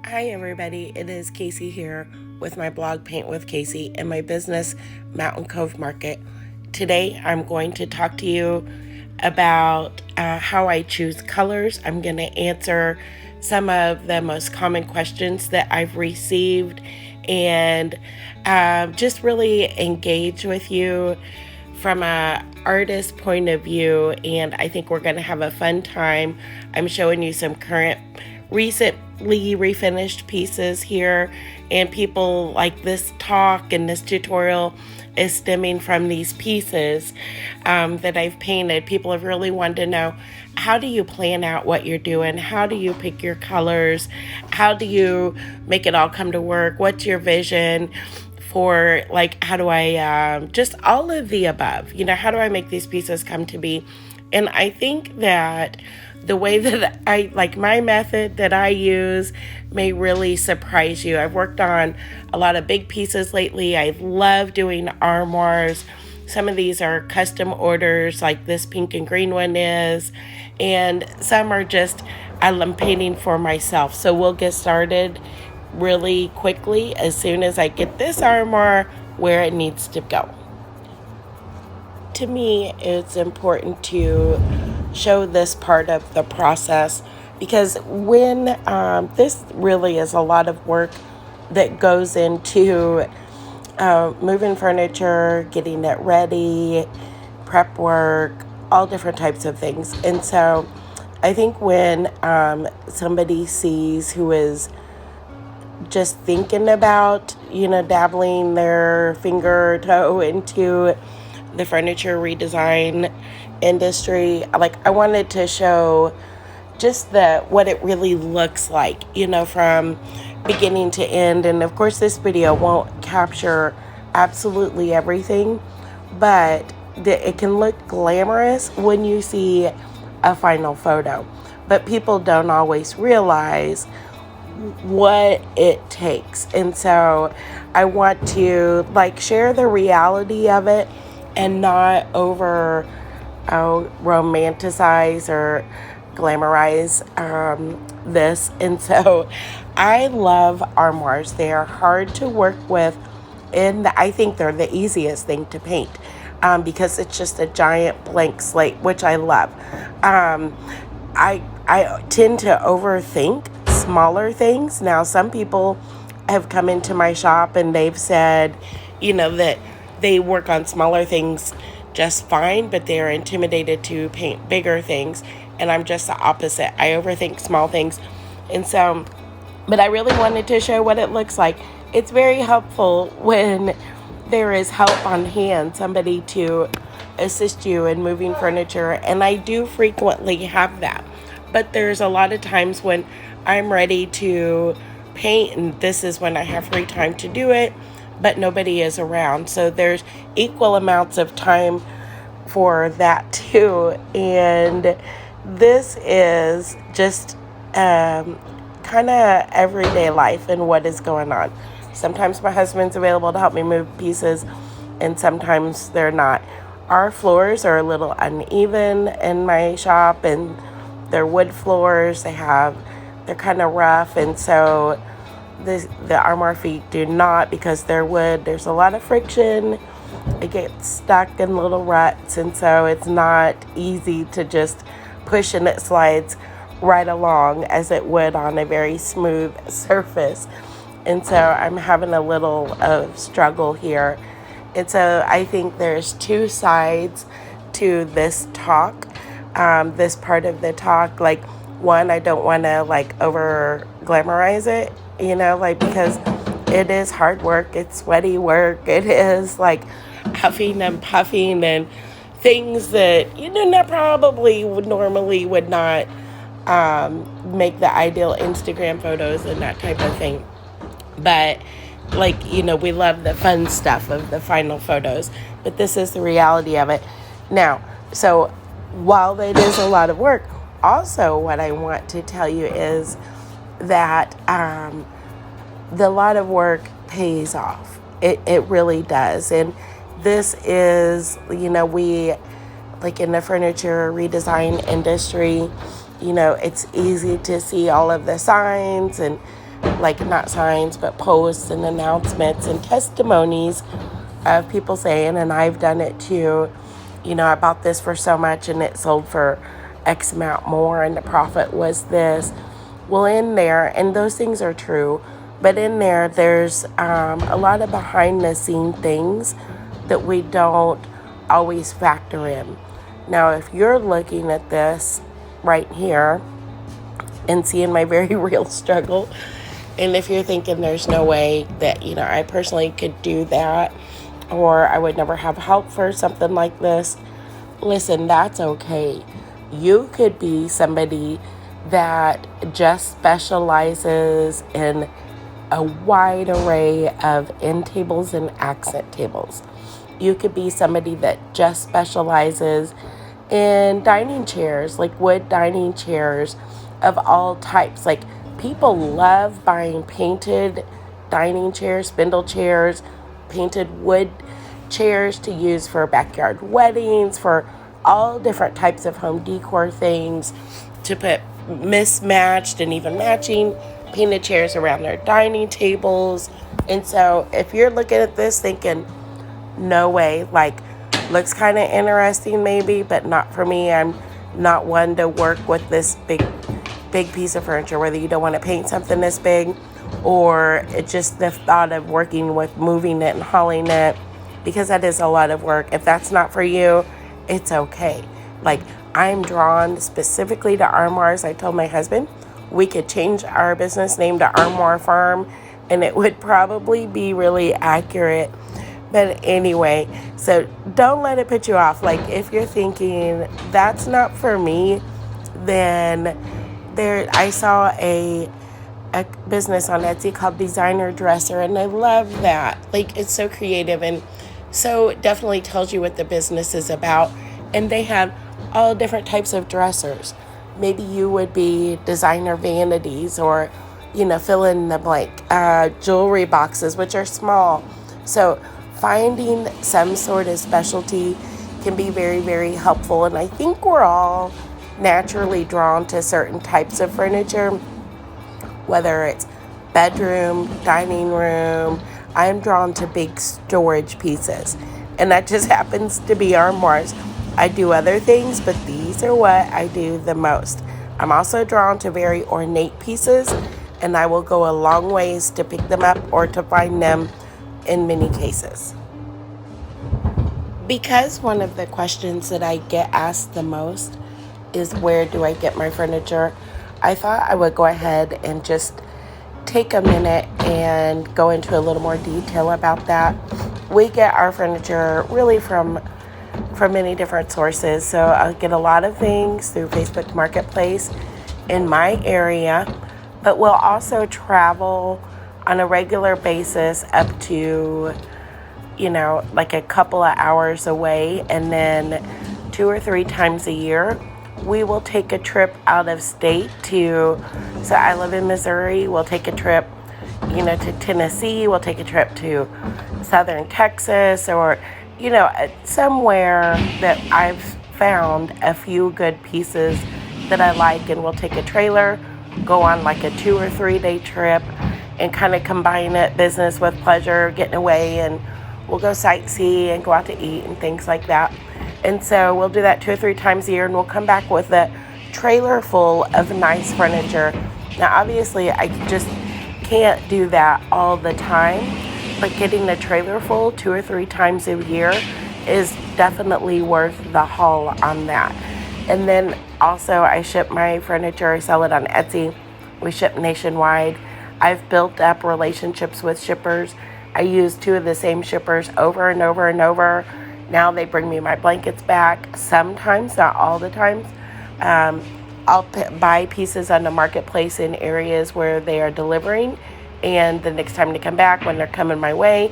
Hi everybody, it is Casey here with my blog Paint with Casey and my business Mountain Cove Market. Today I'm going to talk to you about how I choose colors. I'm going to answer some of the most common questions that I've received and just really engage with you from a artist point of view, and I think we're going to have a fun time. I'm showing you some recently refinished pieces here, and people like this talk and this tutorial is stemming from these pieces that I've painted. People have really wanted to know, how do you plan out what you're doing? How do you pick your colors? How do you make it all come to work? What's your vision for, like, how do I just all of the above, how do I make these pieces come to be? And I think that the way that I like my method that I use may really surprise you. I've worked on a lot of big pieces lately. I love doing armoires. Some of these are custom orders, like this pink and green one is, and some are just I'm painting for myself. So we'll get started really quickly as soon as I get this armoire where it needs to go. To me, it's important to show this part of the process because when this really is a lot of work that goes into moving furniture, getting it ready, prep work, all different types of things. And so I think when somebody sees who is just thinking about, dabbling their finger or toe into the furniture redesign industry, I wanted to show just what it really looks like, from beginning to end. And of course, this video won't capture absolutely everything, but it can look glamorous when you see a final photo. But people don't always realize what it takes. And so I want to share the reality of it and not over romanticize or glamorize this. And so I love armoires. They are hard to work with, and I think they're the easiest thing to paint because it's just a giant blank slate, which I love. I tend to overthink smaller things. Now, some people have come into my shop and they've said, that they work on smaller things just fine, but they're intimidated to paint bigger things. And I'm just the opposite. I overthink small things. And so, but I really wanted to show what it looks like. It's very helpful when there is help on hand, somebody to assist you in moving furniture. And I do frequently have that. But there's a lot of times when I'm ready to paint, and this is when I have free time to do it, but nobody is around. So there's equal amounts of time for that too. And this is just kind of everyday life and what is going on. Sometimes my husband's available to help me move pieces, and sometimes they're not. Our floors are a little uneven in my shop, and they're wood floors. They're kind of rough, and so the armoire feet do not, because they're wood. There's a lot of friction. It gets stuck in little ruts, and so it's not easy to just push, and it slides right along as it would on a very smooth surface. And so I'm having a little struggle here. And so I think there's two sides to this talk, this part of the talk. One, I don't want to over glamorize it, because it is hard work. It's sweaty work. It is huffing and puffing and things that that probably would not make the ideal Instagram photos and that type of thing. But we love the fun stuff of the final photos, but this is the reality of it. Now, so while it is a lot of work, also what I want to tell you is that the lot of work pays off. It really does. And this is, we in the furniture redesign industry, it's easy to see all of the signs and like not signs, but posts and announcements and testimonies of people saying, and I've done it too, I bought this for so much and it sold for X amount more and the profit was this. Well, in there, and those things are true, but in there, there's a lot of behind the scene things that we don't always factor in. Now, if you're looking at this right here and seeing my very real struggle, and if you're thinking there's no way that, I personally could do that, or I would never have help for something like this, listen, that's okay. You could be somebody that just specializes in a wide array of end tables and accent tables. You could be somebody that just specializes in dining chairs, like wood dining chairs of all types. Like, people love buying painted dining chairs, spindle chairs, painted wood chairs to use for backyard weddings, for all different types of home decor things, to put mismatched and even matching painted chairs around their dining tables. And so if you're looking at this thinking, no way, like, looks kind of interesting maybe, but not for me. I'm not one to work with this big piece of furniture, whether you don't want to paint something this big, or it's just the thought of working with moving it and hauling it, because that is a lot of work. If that's not for you, it's okay. Like, I'm drawn specifically to Armoires. I told my husband we could change our business name to Armoire Farm, and it would probably be really accurate. But anyway, so don't let it put you off. Like, if you're thinking that's not for me, then I saw a business on Etsy called Designer Dresser, and I love that. Like, it's so creative, and so it definitely tells you what the business is about. And they have all different types of dressers. Maybe you would be designer vanities, or, fill in the blank, jewelry boxes, which are small. So finding some sort of specialty can be very, very helpful. And I think we're all naturally drawn to certain types of furniture, whether it's bedroom, dining room. I'm drawn to big storage pieces, and that just happens to be Armoires. I do other things, but these are what I do the most. I'm also drawn to very ornate pieces, and I will go a long ways to pick them up or to find them in many cases. Because one of the questions that I get asked the most is, where do I get my furniture? I thought I would go ahead and just take a minute and go into a little more detail about that. We get our furniture really from many different sources. So I get a lot of things through Facebook Marketplace in my area, but we'll also travel on a regular basis up to, like a couple of hours away. And then 2 or 3 times a year, we will take a trip out of state so I live in Missouri. We'll take a trip, to Tennessee. We'll take a trip to southern Texas, or, somewhere that I've found a few good pieces that I like, and we'll take a trailer, go on like a 2 or 3 day trip, and kind of combine it, business with pleasure, getting away, and we'll go sightsee and go out to eat and things like that. And so we'll do that 2 or 3 times a year, and we'll come back with a trailer full of nice furniture. Now, obviously, I just can't do that all the time, but getting the trailer full 2 or 3 times a year is definitely worth the haul on that. And then also, I ship my furniture, I sell it on Etsy. We ship nationwide. I've built up relationships with shippers. I use 2 of the same shippers over and over and over. Now they bring me my blankets back. Sometimes, not all the times. I'll buy pieces on the marketplace in areas where they are delivering, and the next time they come back, when they're coming my way,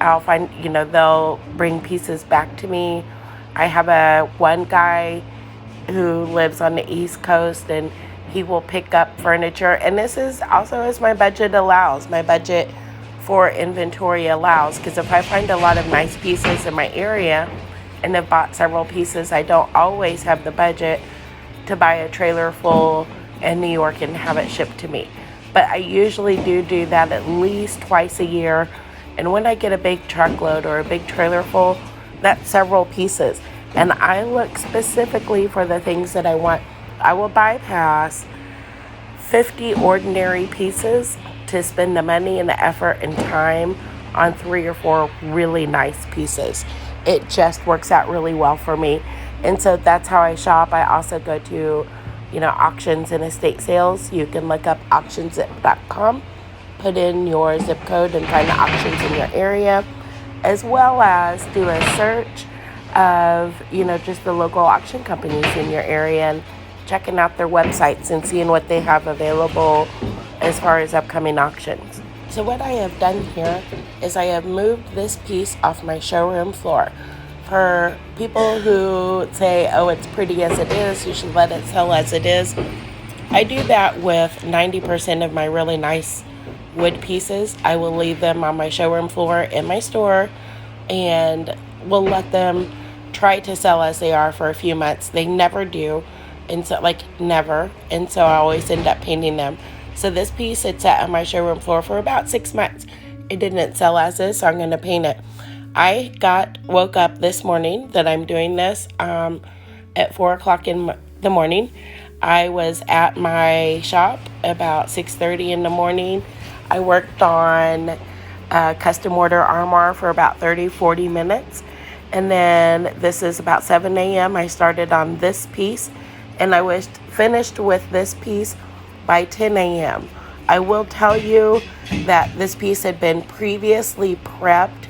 I'll find, they'll bring pieces back to me. I have one guy who lives on the East Coast, and he will pick up furniture. And this is also as my budget allows. My budget for inventory allows, because if I find a lot of nice pieces in my area and have bought several pieces, I don't always have the budget to buy a trailer full in New York and have it shipped to me. but I usually do that at least twice a year. And when I get a big truckload or a big trailer full, that's several pieces. And I look specifically for the things that I want. I will bypass 50 ordinary pieces to spend the money and the effort and time on 3 or 4 really nice pieces. It just works out really well for me. And so that's how I shop. I also go to, auctions and estate sales. You can look up auctionzip.com, put in your zip code and find the auctions in your area, as well as do a search of, just the local auction companies in your area and checking out their websites and seeing what they have available as far as upcoming auctions. So what I have done here is I have moved this piece off my showroom floor. For people who say, oh, it's pretty as it is, you should let it sell as it is, I do that with 90% of my really nice wood pieces. I will leave them on my showroom floor in my store and will let them try to sell as they are for a few months. They never do, and so never, and so I always end up painting them. So this piece had sat on my showroom floor for about 6 months. It didn't sell as is, so I'm going to paint it. I woke up this morning that I'm doing this at 4 o'clock in the morning. I was at my shop about 6:30 in the morning. I worked on custom order Armoire for about 30-40 minutes. And then this is about 7 a.m. I started on this piece, and I was finished with this piece by 10 a.m. I will tell you that this piece had been previously prepped.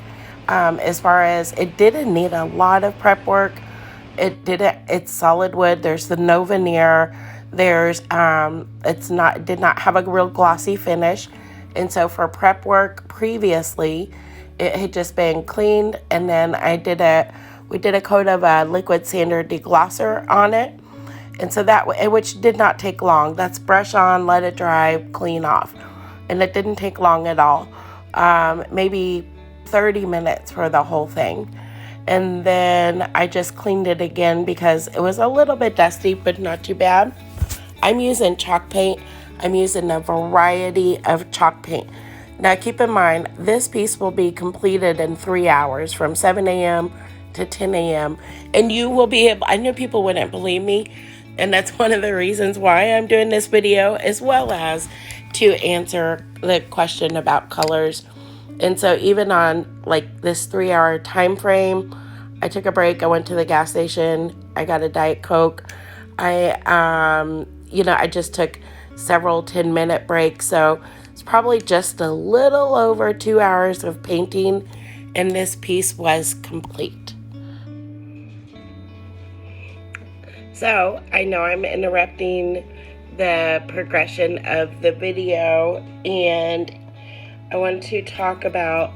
As far as it didn't need a lot of prep work. It's solid wood. There's the no veneer. There's it did not have a real glossy finish. And so for prep work previously, it had just been cleaned, and then we did a coat of a liquid sander deglosser on it. And so which did not take long. That's brush on, let it dry, clean off. And it didn't take long at all. Maybe 30 minutes for the whole thing. And then I just cleaned it again because it was a little bit dusty, but not too bad. I'm using chalk paint. I'm using a variety of chalk paint. Now keep in mind, this piece will be completed in 3 hours from 7 a.m. to 10 a.m. And you will be able, I know people wouldn't believe me, and that's one of the reasons why I'm doing this video, as well as to answer the question about colors. And so even on this 3-hour time frame, I took a break. I went to the gas station. I got a Diet Coke. I just took several 10-minute breaks. So it's probably just a little over 2 hours of painting, and this piece was complete. So I know I'm interrupting the progression of the video, and I want to talk about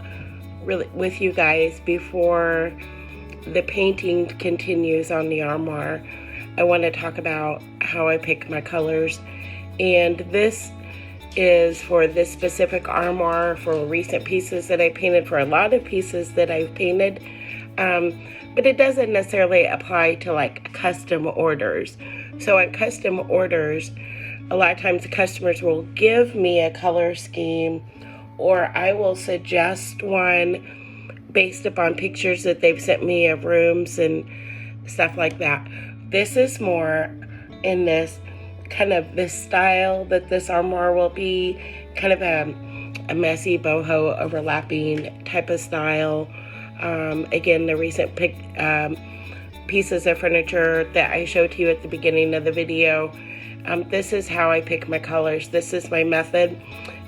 really with you guys before the painting continues on the Armoire. I want to talk about how I pick my colors, and this is for this specific Armoire, for recent pieces that I painted, for a lot of pieces that I've painted, but it doesn't necessarily apply to custom orders. So on custom orders, a lot of times the customers will give me a color scheme, or I will suggest one based upon pictures that they've sent me of rooms and stuff like that. This is more in this kind of this style that this Armoire will be, kind of a messy boho overlapping type of style. Again, the recent pieces of furniture that I showed to you at the beginning of the video, this is how I pick my colors. This is my method.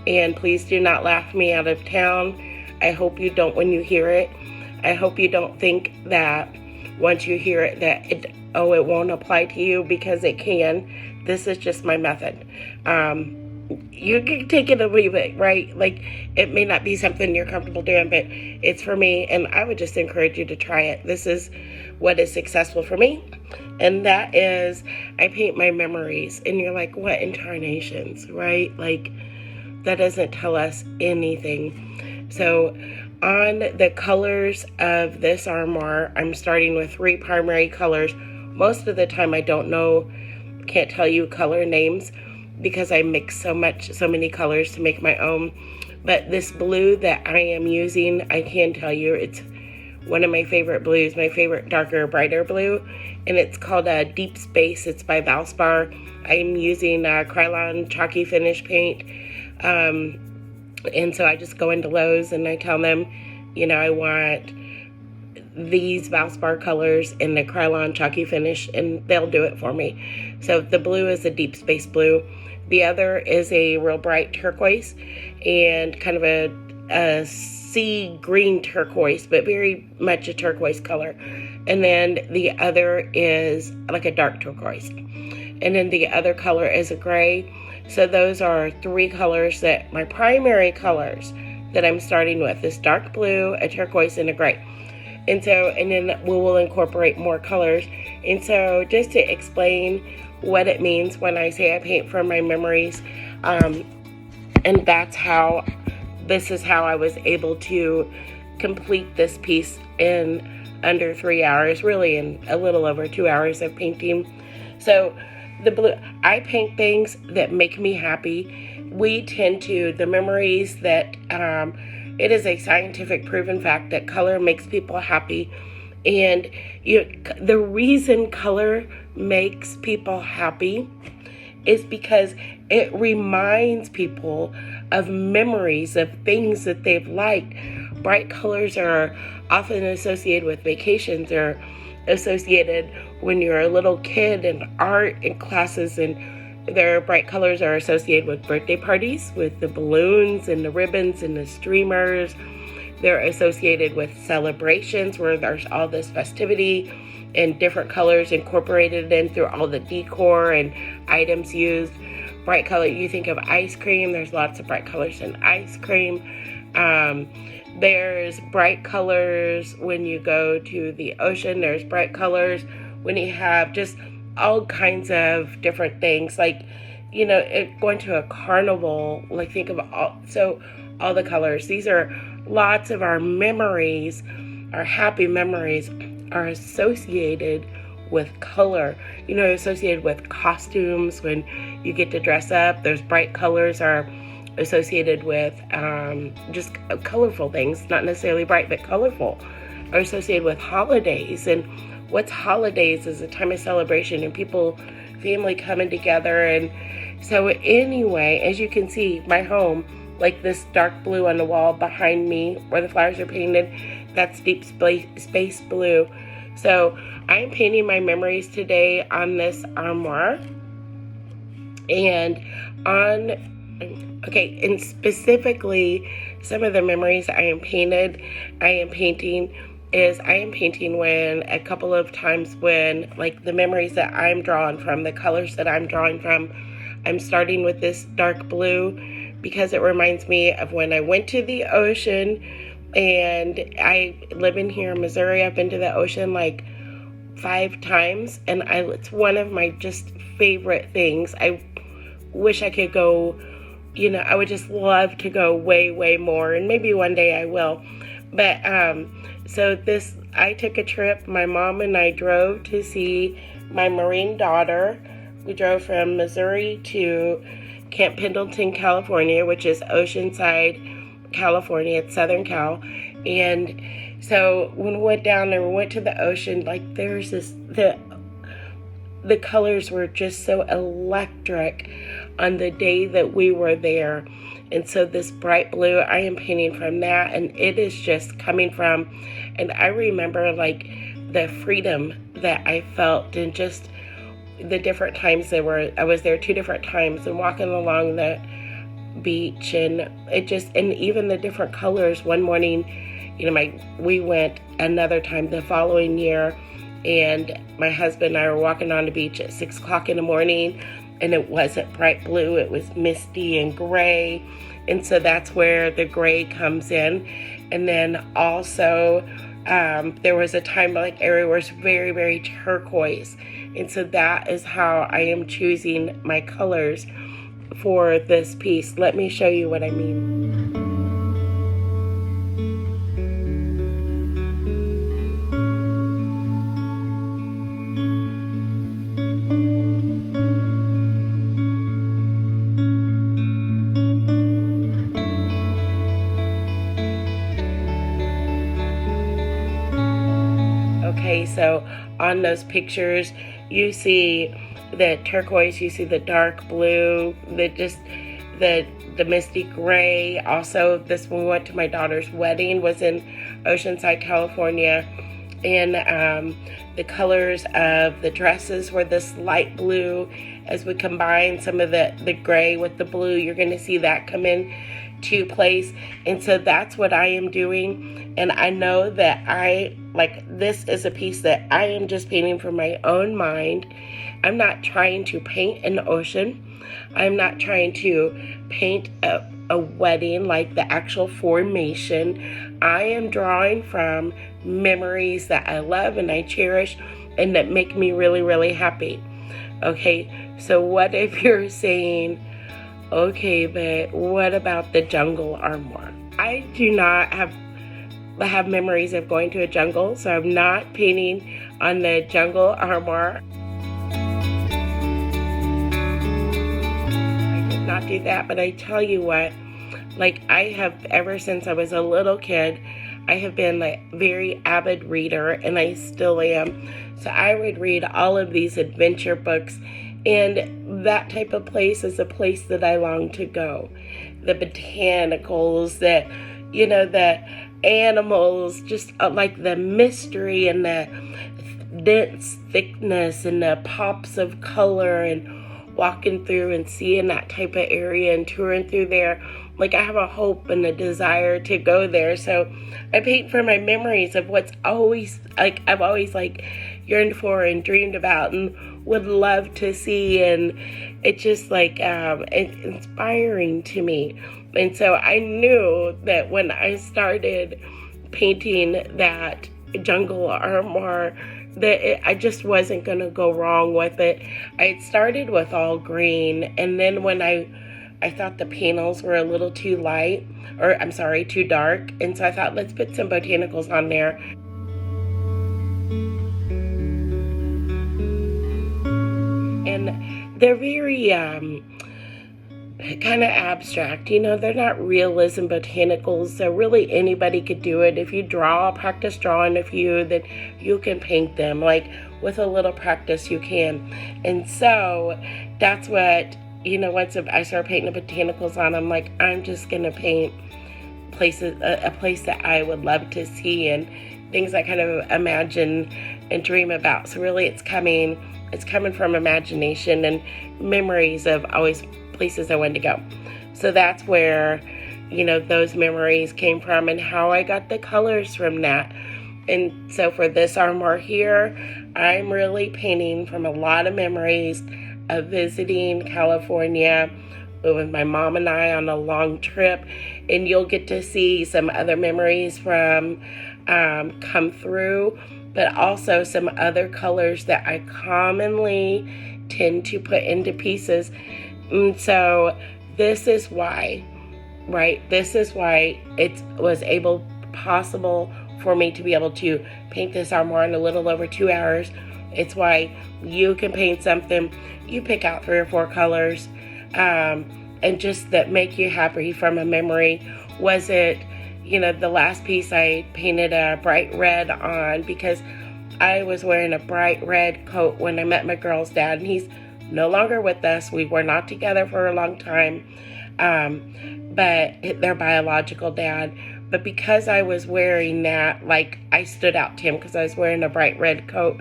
And please do not laugh me out of town. I hope you don't when you hear it. I hope you don't think that once you hear it that it won't apply to you, because it can. This is just my method. You can take it or leave it, right? It may not be something you're comfortable doing, but it's for me, and I would just encourage you to try it. This is what is successful for me, and that is I paint my memories. And you're like, what incarnations, right? That doesn't tell us anything. So on the colors of this Armoire, I'm starting with 3 primary colors. Most of the time I can't tell you color names, because I mix so many colors to make my own. But this blue that I am using, I can tell you, it's one of my favorite blues, my favorite darker, brighter blue, and it's called Deep Space. It's by Valspar. I'm using Krylon Chalky Finish paint, and so I just go into Lowe's and I tell them, you know, I want these Valspar colors in the Krylon Chalky Finish, and they'll do it for me. So the blue is a Deep Space blue. The other is a real bright turquoise and kind of a sea green turquoise, but very much a turquoise color. And then the other is like a dark turquoise. And then the other color is a gray. So those are three colors that my primary colors that I'm starting with, this dark blue, a turquoise, and a gray. And then we will incorporate more colors. And so just to explain what it means when I say I paint from my memories, and this is how I was able to complete this piece in under 3 hours, really in a little over 2 hours of painting. So the blue, I paint things that make me happy. The memories that, it is a scientific proven fact that color makes people happy. And the reason color makes people happy is because it reminds people of memories of things that they've liked. Bright colors are often associated with vacations, or associated when you're a little kid in art and classes, and their bright colors are associated with birthday parties, with the balloons and the ribbons and the streamers. They're associated with celebrations where there's all this festivity and different colors incorporated in through all the decor and items used. Bright color, you think of ice cream, there's lots of bright colors in ice cream. There's bright colors when you go to the ocean. There's bright colors when you have just all kinds of different things, like, going to a carnival, like think of all the colors. These are lots of our memories, our happy memories are associated with color, associated with costumes when you get to dress up. Those bright colors are associated with just colorful things, not necessarily bright, but colorful, are associated with holidays. And what's holidays is a time of celebration and family coming together. And so anyway, as you can see, my home, like this dark blue on the wall behind me where the flowers are painted, that's Deep Space blue. So I'm painting my memories today on this armoire. And and specifically some of the memories I am painting when a couple of times when, like, the memories that I'm drawing from, the colors that I'm drawing from, I'm starting with this dark blue because it reminds me of when I went to the ocean. And I live in here in Missouri. I've been to the ocean like 5 times, and it's one of my just favorite things. I wish I could go, I would just love to go way, way more, and maybe one day I will. But I took a trip. My mom and I drove to see my Marine daughter. We drove from Missouri to Camp Pendleton, California, which is Oceanside, California. It's Southern Cal. And so when we went down there, we went to the ocean, like there's the colors were just so electric on the day that we were there. And so this bright blue, I am painting from that, and it is just coming from, and I remember like the freedom that I felt, and just the different times I was there 2 different times, and walking along the beach, and and even the different colors. One morning, we went another time the following year, and my husband and I were walking on the beach at 6 o'clock in the morning, and it wasn't bright blue, it was misty and gray. And so that's where the gray comes in. And then also there was a time like area where it's very, very turquoise. And so that is how I am choosing my colors for this piece. Let me show you what I mean. so on those pictures, you see the turquoise, you see the dark blue, the misty gray. Also, this when we went to my daughter's wedding was in Oceanside, California, and the colors of the dresses were this light blue. As we combine some of the gray with the blue, you're going to see that come in to place. And so that's what I am doing. And I know that this is a piece that I am just painting from my own mind. I'm not trying to paint an ocean. I'm not trying to paint a wedding, like the actual formation. I am drawing from memories that I love and I cherish and that make me really, really happy. Okay, so what if you're saying, okay, but what about the jungle armoire? I do not have memories of going to a jungle, so I'm not painting on the jungle armoire. I did not do that, but I tell you what, I have, ever since I was a little kid, I have been very avid reader, and I still am. So I would read all of these adventure books, and that type of place is a place that I long to go. The botanicals, the animals, just the mystery and the dense thickness and the pops of color, and walking through and seeing that type of area and touring through there. I have a hope and a desire to go there. So I paint for my memories of what's always, I've always yearned for and dreamed about and would love to see. And it's just it's inspiring to me. And so I knew that when I started painting that jungle armoire, that I just wasn't going to go wrong with it. I had started with all green, and then when I thought the panels were a little too light, too dark, and so I thought, let's put some botanicals on there. And they're very kind of abstract, they're not realism botanicals, so really anybody could do it. If you practice drawing a few, then you can paint them. With a little practice you can. And so that's what, once I started painting the botanicals on, I'm just gonna paint a place that I would love to see and things I kind of imagine and dream about. So really it's coming from imagination and memories of always places I wanted to go. So that's where, those memories came from and how I got the colors from that. And so for this armoire here, I'm really painting from a lot of memories of visiting California with my mom and I on a long trip. And you'll get to see some other memories from come through, but also some other colors that I commonly tend to put into pieces. And so this is why, this is why it was possible for me to be able to paint this armoire in a little over 2 hours. It's why you can paint something, you pick out 3 or 4 colors, and just that make you happy from a memory. Was it, the last piece I painted a bright red on because I was wearing a bright red coat when I met my girl's dad, and he's no longer with us. We were not together for a long time, but their biological dad. But because I was wearing that, I stood out to him because I was wearing a bright red coat,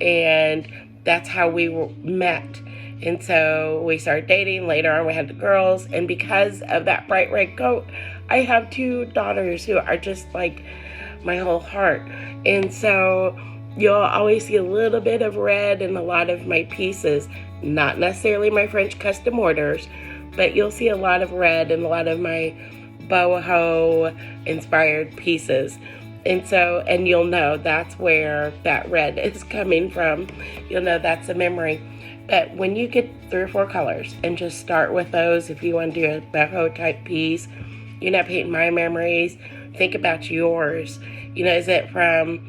and that's how we met. And so we started dating. Later on, we had the girls, and because of that bright red coat, I have 2 daughters who are just my whole heart. And so you'll always see a little bit of red in a lot of my pieces, not necessarily my French custom orders, but you'll see a lot of red in a lot of my boho inspired pieces. And so, and you'll know that's where that red is coming from. You'll know that's a memory. But when you get 3 or 4 colors and just start with those, if you want to do a boho type piece, you're not painting my memories, think about yours. Is it from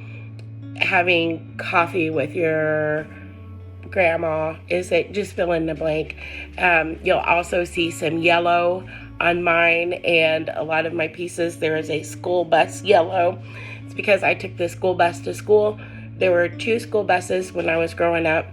having coffee with your grandma? Is it just fill in the blank? You'll also see some yellow on mine, and a lot of my pieces there is a school bus yellow. It's because I took the school bus to school There were 2 school buses when I was growing up.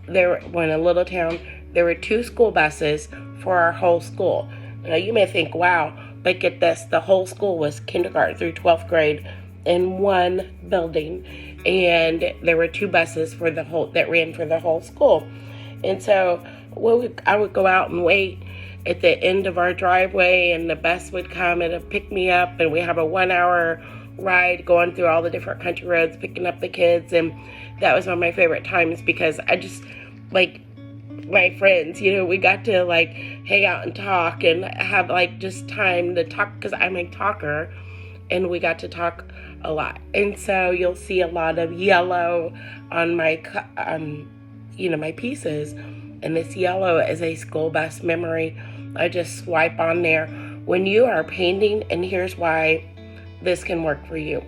In a little town, there were 2 school buses for our whole school. Now you may think, wow, but get this, the whole school was kindergarten through 12th grade in one building, and there were 2 buses that ran for the whole school. And so I would go out and wait at the end of our driveway, and the bus would come and pick me up, and we have a 1-hour ride going through all the different country roads, picking up the kids. And that was one of my favorite times, because I just, like, my friends, we got to, like, hang out and talk and have, like, just time to talk, because I'm a talker, and we got to talk a lot. And so you'll see a lot of yellow on my my pieces, and this yellow is a school bus memory. I just swipe on there. When you are painting, and here's why this can work for you.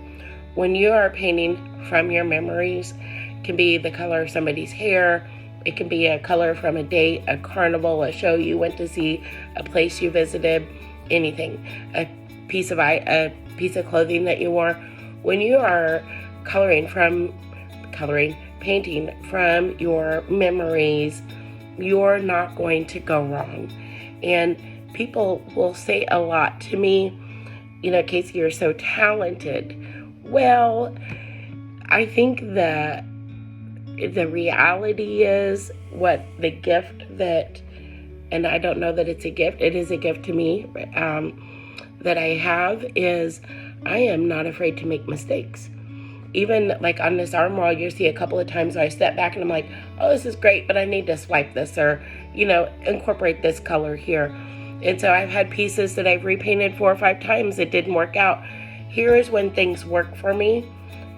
When you are painting from your memories, it can be the color of somebody's hair, it can be a color from a date, a carnival, a show you went to see, a place you visited, anything, a piece of clothing that you wore. When you are painting from your memories, you're not going to go wrong. And people will say a lot to me, Casey, you're so talented. Well, I think the reality is what the gift and I don't know that it's a gift, it is a gift to me, that I have, is I am not afraid to make mistakes. Even like on this Armoire, you see a couple of times where I step back and I'm like, oh, this is great, but I need to swipe this, or, incorporate this color here. And so I've had pieces that I've repainted 4 or 5 times. It didn't work out. Here is when things work for me,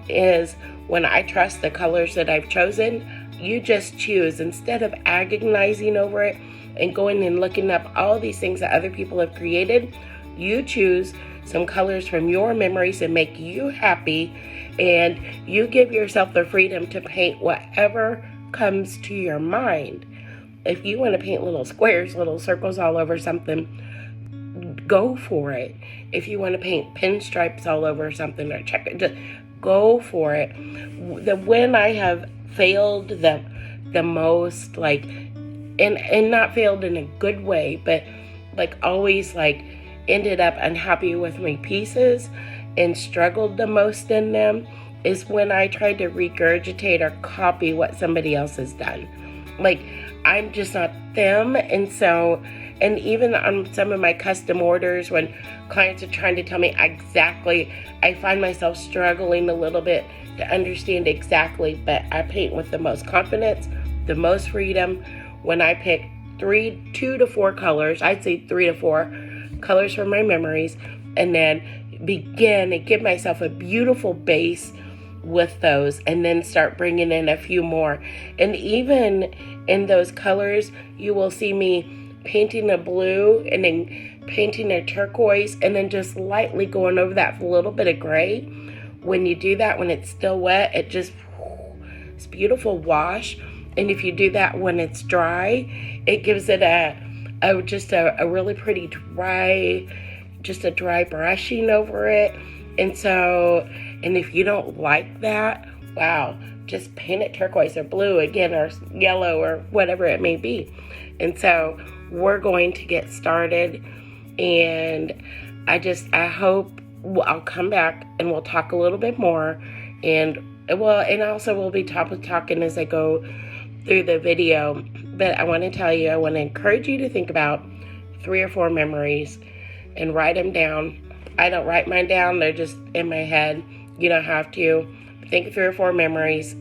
is when I trust the colors that I've chosen. You just choose, instead of agonizing over it and going and looking up all these things that other people have created, you choose some colors from your memories that make you happy, and you give yourself the freedom to paint whatever comes to your mind. If you want to paint little squares, little circles all over something, go for it. If you want to paint pinstripes all over something, or check it, just go for it. When I have failed the most, like, and not failed in a good way, but like always like ended up unhappy with my pieces and struggled the most in them, is when I tried to regurgitate or copy what somebody else has done. Like, I'm just not them. And so, and even on some of my custom orders, when clients are trying to tell me exactly, I find myself struggling a little bit to understand exactly, but I paint with the most confidence, the most freedom, when I pick 2 to 4 colors, I'd say 3 to 4 colors from my memories, and then begin and give myself a beautiful base with those, and then start bringing in a few more. And even in those colors, you will see me painting a blue and then painting a turquoise, and then just lightly going over that with a little bit of gray. When you do that, when it's still wet, it's beautiful wash. And if you do that when it's dry, it gives it a really pretty dry, just a dry brushing over it. And so, and if you don't like that, wow, just paint it turquoise or blue again, or yellow, or whatever it may be. And so we're going to get started, and I hope I'll come back and we'll talk a little bit more, and also we'll be talking as I go through the video. But I want to encourage you to think about 3 or 4 memories and write them down. I don't write mine down, they're just in my head. You don't have to. Think of 3 or 4 memories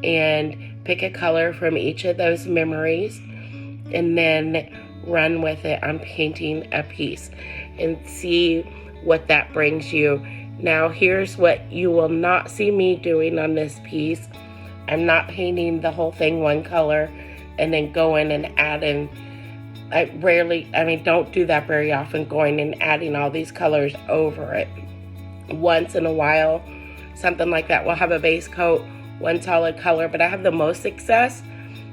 and pick a color from each of those memories, and then run with it on painting a piece and see what that brings you. Now, here's what you will not see me doing on this piece. I'm not painting the whole thing one color and then going and adding. I don't do that very often, going and adding all these colors over it. Once in a while, something like that will have a base coat, one solid color, but I have the most success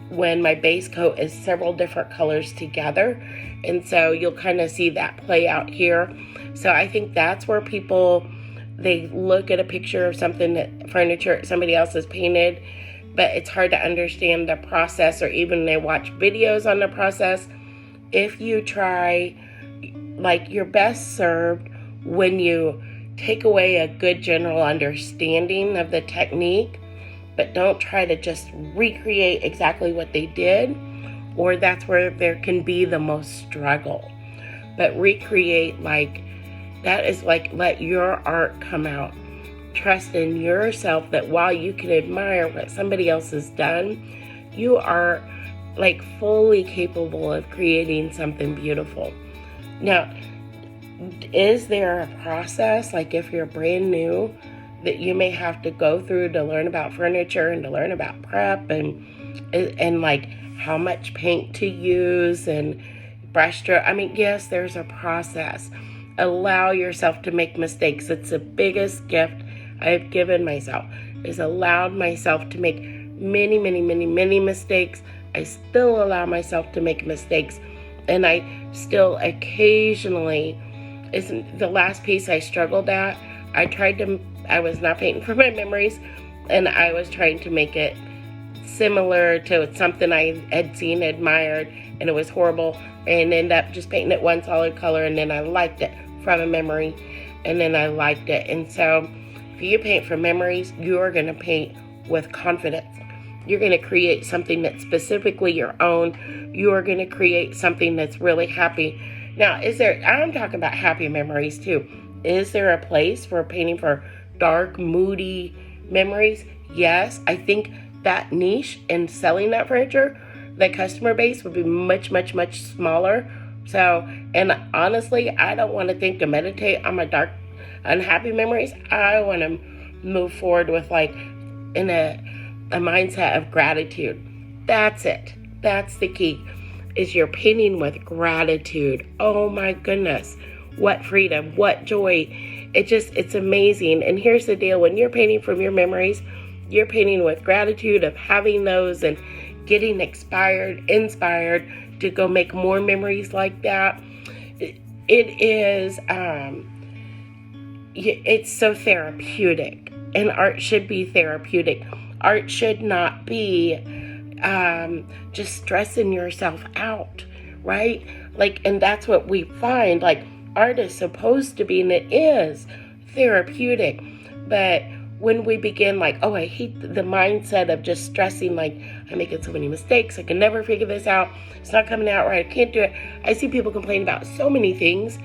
when my base coat is several different colors together. And so you'll kind of see that play out here. So I think that's where people they look at a picture of something that furniture somebody else has painted, but it's hard to understand the process, or even they watch videos on the process. If you try, like, you're best served when you take away a good general understanding of the technique, but don't try to just recreate exactly what they did, or that's where there can be the most struggle. But recreate, like, that is like, let your art come out. Trust in yourself that while you can admire what somebody else has done, you are like fully capable of creating something beautiful. Now, is there a process, like if you're brand new, that you may have to go through to learn about furniture and to learn about prep and like how much paint to use and brush stroke? I mean, yes, there's a process. Allow yourself to make mistakes. It's the biggest gift I've given myself, is allowed myself to make many, many, many, many mistakes. I still allow myself to make mistakes, and I still occasionally, isn't the last piece I struggled at, I was not painting for my memories, and I was trying to make it similar to something I had seen, admired, and it was horrible, and ended up just painting it one solid color, and then I liked it from a memory, and then I liked it. And so if you paint from memories, you're going to paint with confidence. You're going to create something that's specifically your own. You are going to create something that's really happy. Now, I'm talking about happy memories too. Is there a place for painting for dark, moody memories? Yes. I think that niche and selling that furniture, the customer base would be much, much, much smaller. So, and honestly, I don't want to think to meditate on my dark, unhappy memories. I want to move forward with like in a mindset of gratitude. That's it. That's the key, is you're painting with gratitude. Oh my goodness. What freedom, what joy. It's amazing. And here's the deal. When you're painting from your memories, you're painting with gratitude of having those and getting inspired to go make more memories like that. It's so therapeutic, and art should be therapeutic. Art should not be just stressing yourself out, right? Like, and that's what we find, like, art is supposed to be, and it is therapeutic. But when we begin like, oh, I hate the mindset of just stressing, like, I'm making so many mistakes, I can never figure this out, it's not coming out right, I can't do it. I see people complain about so many things,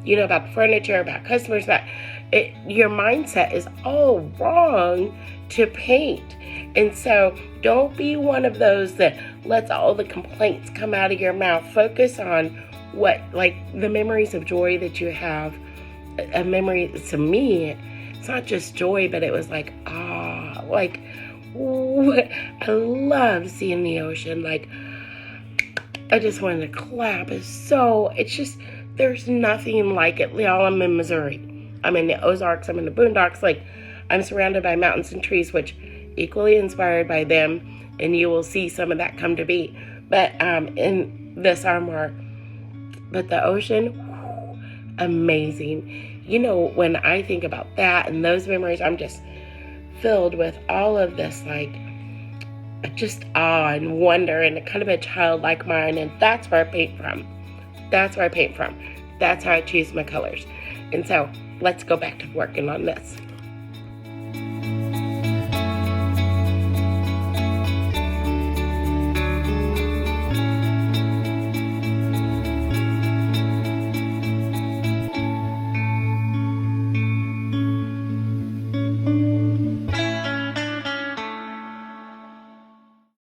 about furniture, about customers, about it. Your mindset is all wrong to paint. And so don't be one of those that lets all the complaints come out of your mouth. Focus on what, like, the memories of joy that you have. A memory, to me, it's not just joy, but it was like, like, ooh, I love seeing the ocean. Like, I just wanted to clap. It's just, there's nothing like it. Y'all, I'm in Missouri. I'm in the Ozarks. I'm in the boondocks. Like, I'm surrounded by mountains and trees, which equally inspired by them, and you will see some of that come to be. But in this Armoire, but the ocean, amazing. When I think about that and those memories, I'm just filled with all of this, like, just awe and wonder and kind of a childlike mind. And that's where I paint from. That's how I choose my colors. And so let's go back to working on this.